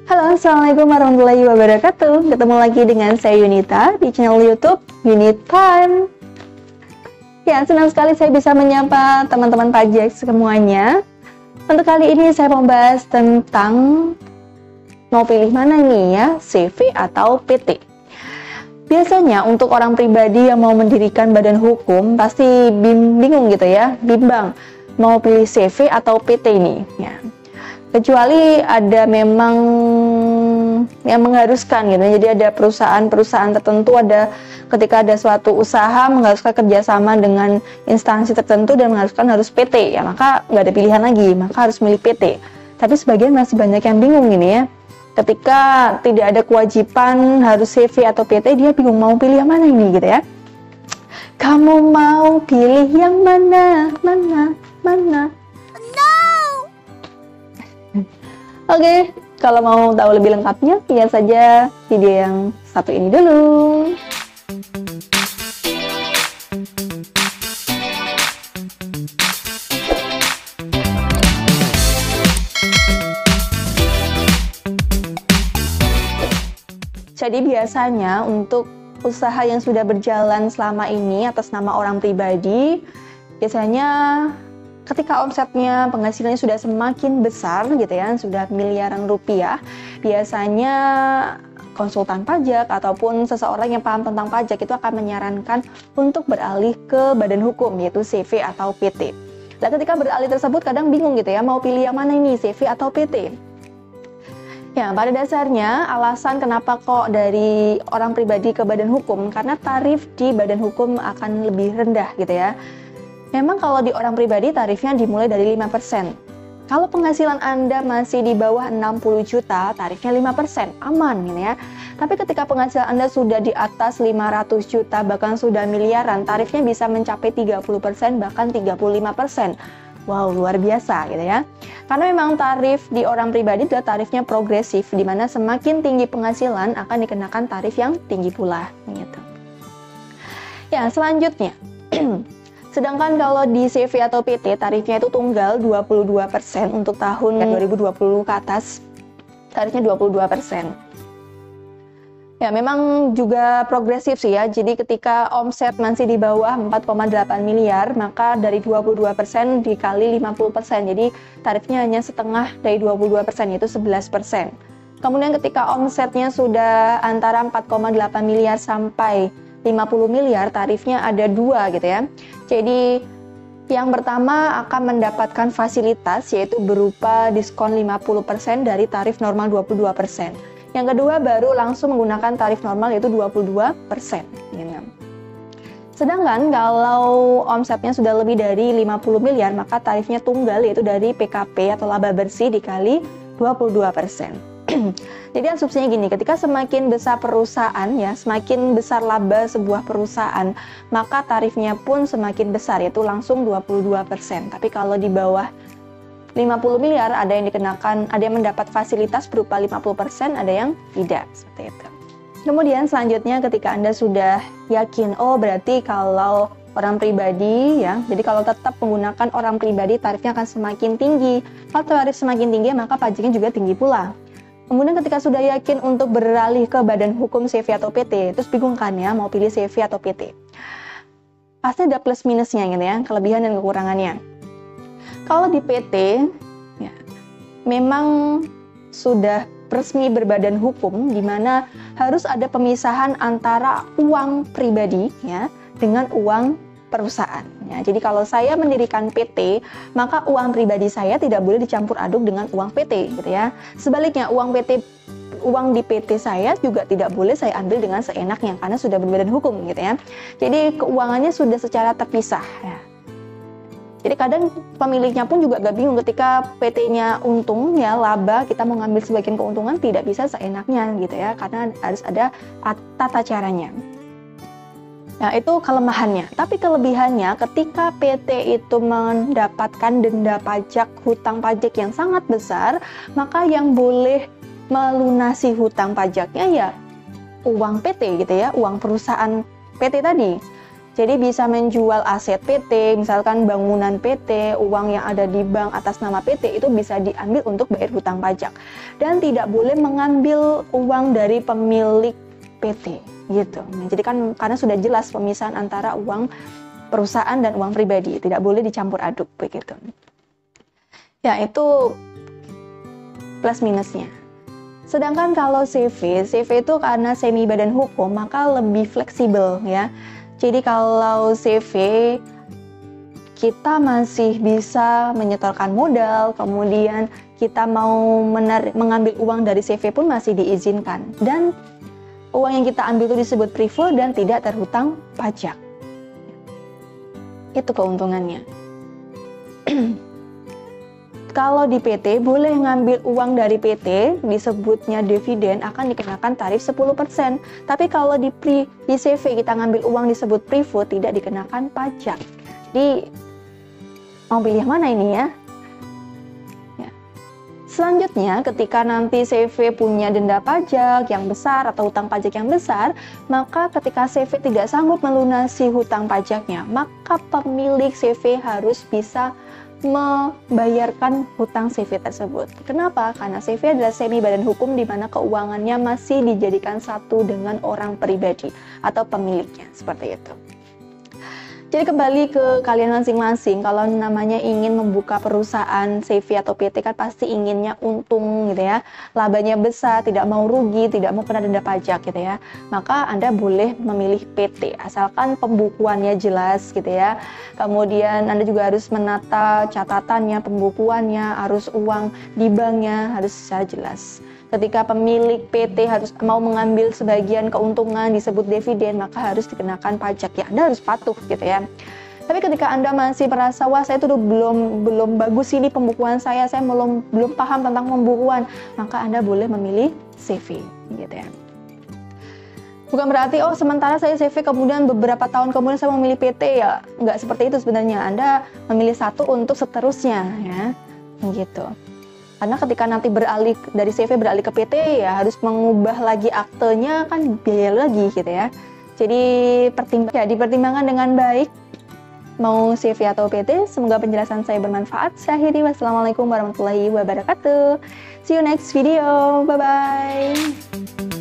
Halo, Assalamualaikum warahmatullahi wabarakatuh. Ketemu lagi dengan saya Yunita di channel YouTube Unit Time. Ya, senang sekali saya bisa menyapa teman-teman pajak semuanya. Untuk kali ini saya mau bahas tentang mau pilih mana nih ya, CV atau PT. Biasanya untuk orang pribadi yang mau mendirikan badan hukum pasti bingung gitu ya, bimbang mau pilih CV atau PT ini ya. Kecuali ada memang yang mengharuskan gitu. Jadi ada perusahaan tertentu, ada ketika ada suatu usaha mengharuskan kerjasama dengan instansi tertentu dan mengharuskan harus PT ya, maka nggak ada pilihan lagi, maka harus milih PT. Tapi sebagian masih banyak yang bingung gini ya. Ketika tidak ada kewajiban harus CV atau PT, dia bingung mau pilih yang mana ini gitu ya. Kamu mau pilih yang mana? Oke, kalau mau tahu lebih lengkapnya, lihat saja video yang satu ini dulu. Jadi biasanya untuk usaha yang sudah berjalan selama ini atas nama orang pribadi, biasanya ketika omsetnya, penghasilannya sudah semakin besar gitu ya, sudah miliaran rupiah, biasanya konsultan pajak ataupun seseorang yang paham tentang pajak itu akan menyarankan untuk beralih ke badan hukum, yaitu CV atau PT. Dan ketika beralih tersebut kadang bingung gitu ya, mau pilih yang mana ini, CV atau PT? Ya, pada dasarnya alasan kenapa kok dari orang pribadi ke badan hukum, karena tarif di badan hukum akan lebih rendah gitu ya. Memang kalau di orang pribadi tarifnya dimulai dari 5%. Kalau penghasilan Anda masih di bawah 60 juta, tarifnya 5%, aman gitu ya. Tapi ketika penghasilan Anda sudah di atas 500 juta, bahkan sudah miliaran, tarifnya bisa mencapai 30%, bahkan 35%. Wow, luar biasa gitu ya. Karena memang tarif di orang pribadi adalah tarifnya progresif, di mana semakin tinggi penghasilan akan dikenakan tarif yang tinggi pula gitu. Ya, selanjutnya. Sedangkan kalau di CV atau PT tarifnya itu tunggal 22% untuk tahun 2020 ke atas, tarifnya 22%. Ya memang juga progresif sih ya, jadi ketika omset masih di bawah 4,8 miliar, maka dari 22% dikali 50%, jadi tarifnya hanya setengah dari 22%, yaitu 11%. Kemudian ketika omsetnya sudah antara 4,8 miliar sampai 50 miliar, tarifnya ada dua gitu ya. Jadi yang pertama akan mendapatkan fasilitas yaitu berupa diskon 50% dari tarif normal 22%. Yang kedua baru langsung menggunakan tarif normal yaitu 22%. Gitu. Sedangkan kalau omsetnya sudah lebih dari 50 miliar, maka tarifnya tunggal yaitu dari PKP atau laba bersih dikali 22%. Jadi asumsinya gini, ketika semakin besar perusahaan ya, semakin besar laba sebuah perusahaan, maka tarifnya pun semakin besar, yaitu langsung 22%. Tapi kalau di bawah 50 miliar ada yang dikenakan, ada yang mendapat fasilitas berupa 50%, ada yang tidak, seperti itu. Kemudian selanjutnya ketika Anda sudah yakin, oh berarti kalau orang pribadi ya, jadi kalau tetap menggunakan orang pribadi tarifnya akan semakin tinggi. Kalau tarif semakin tinggi maka pajaknya juga tinggi pula. Kemudian ketika sudah yakin untuk beralih ke badan hukum CV atau PT, terus bingung kan ya mau pilih CV atau PT. Pasti ada plus minusnya gitu ya, kelebihan dan kekurangannya. Kalau di PT, ya, memang sudah resmi berbadan hukum, di mana harus ada pemisahan antara uang pribadi ya dengan uang perusahaan. Ya, jadi kalau saya mendirikan PT, maka uang pribadi saya tidak boleh dicampur aduk dengan uang PT, gitu ya. Sebaliknya uang di PT saya juga tidak boleh saya ambil dengan seenaknya karena sudah berbadan hukum, gitu ya. Jadi keuangannya sudah secara terpisah. Ya. Jadi kadang pemiliknya pun juga agak bingung ketika PT-nya untung ya laba, kita mau ngambil sebagian keuntungan tidak bisa seenaknya, gitu ya, karena harus ada tata caranya. Nah, itu kelemahannya. Tapi kelebihannya ketika PT itu mendapatkan denda pajak, hutang pajak yang sangat besar, maka yang boleh melunasi hutang pajaknya ya uang PT gitu ya, uang perusahaan PT tadi. Jadi bisa menjual aset PT, misalkan bangunan PT, uang yang ada di bank atas nama PT itu bisa diambil untuk bayar hutang pajak. Dan tidak boleh mengambil uang dari pemilik PT gitu. Nah, jadi kan karena sudah jelas pemisahan antara uang perusahaan dan uang pribadi, tidak boleh dicampur aduk begitu. Ya, itu plus minusnya. Sedangkan kalau CV itu karena semi badan hukum maka lebih fleksibel ya. Jadi kalau CV kita masih bisa menyetorkan modal, kemudian kita mau mengambil uang dari CV pun masih diizinkan. Dan uang yang kita ambil itu disebut privo dan tidak terhutang pajak. Itu keuntungannya. Kalau di PT boleh ngambil uang dari PT, disebutnya dividen, akan dikenakan tarif 10%. Tapi kalau di CV kita ngambil uang disebut privo, tidak dikenakan pajak. Jadi mau pilih mana ini ya? Selanjutnya, ketika nanti CV punya denda pajak yang besar atau hutang pajak yang besar, maka ketika CV tidak sanggup melunasi hutang pajaknya, maka pemilik CV harus bisa membayarkan hutang CV tersebut. Kenapa? Karena CV adalah semi badan hukum di mana keuangannya masih dijadikan satu dengan orang pribadi atau pemiliknya, seperti itu. Jadi kembali ke kalian masing-masing, kalau namanya ingin membuka perusahaan CV atau PT kan pasti inginnya untung gitu ya, labanya besar, tidak mau rugi, tidak mau kena denda pajak gitu ya. Maka Anda boleh memilih PT, asalkan pembukuannya jelas gitu ya. Kemudian Anda juga harus menata catatannya, pembukuannya, arus uang di banknya harus secara jelas. Ketika pemilik PT harus mau mengambil sebagian keuntungan disebut dividen, maka harus dikenakan pajak ya. Anda harus patuh gitu ya. Tapi ketika Anda masih merasa wah saya itu belum bagus ini pembukuan saya belum paham tentang pembukuan, maka Anda boleh memilih CV gitu ya. Bukan berarti oh sementara saya CV kemudian beberapa tahun kemudian saya memilih PT ya, nggak seperti itu sebenarnya. Anda memilih satu untuk seterusnya ya, gitu. Karena ketika nanti dari CV beralih ke PT ya harus mengubah lagi aktenya kan biaya lagi gitu ya. Jadi dipertimbangkan dengan baik mau CV atau PT. Semoga penjelasan saya bermanfaat. Saya akhiri, wassalamualaikum warahmatullahi wabarakatuh. See you next video. Bye bye.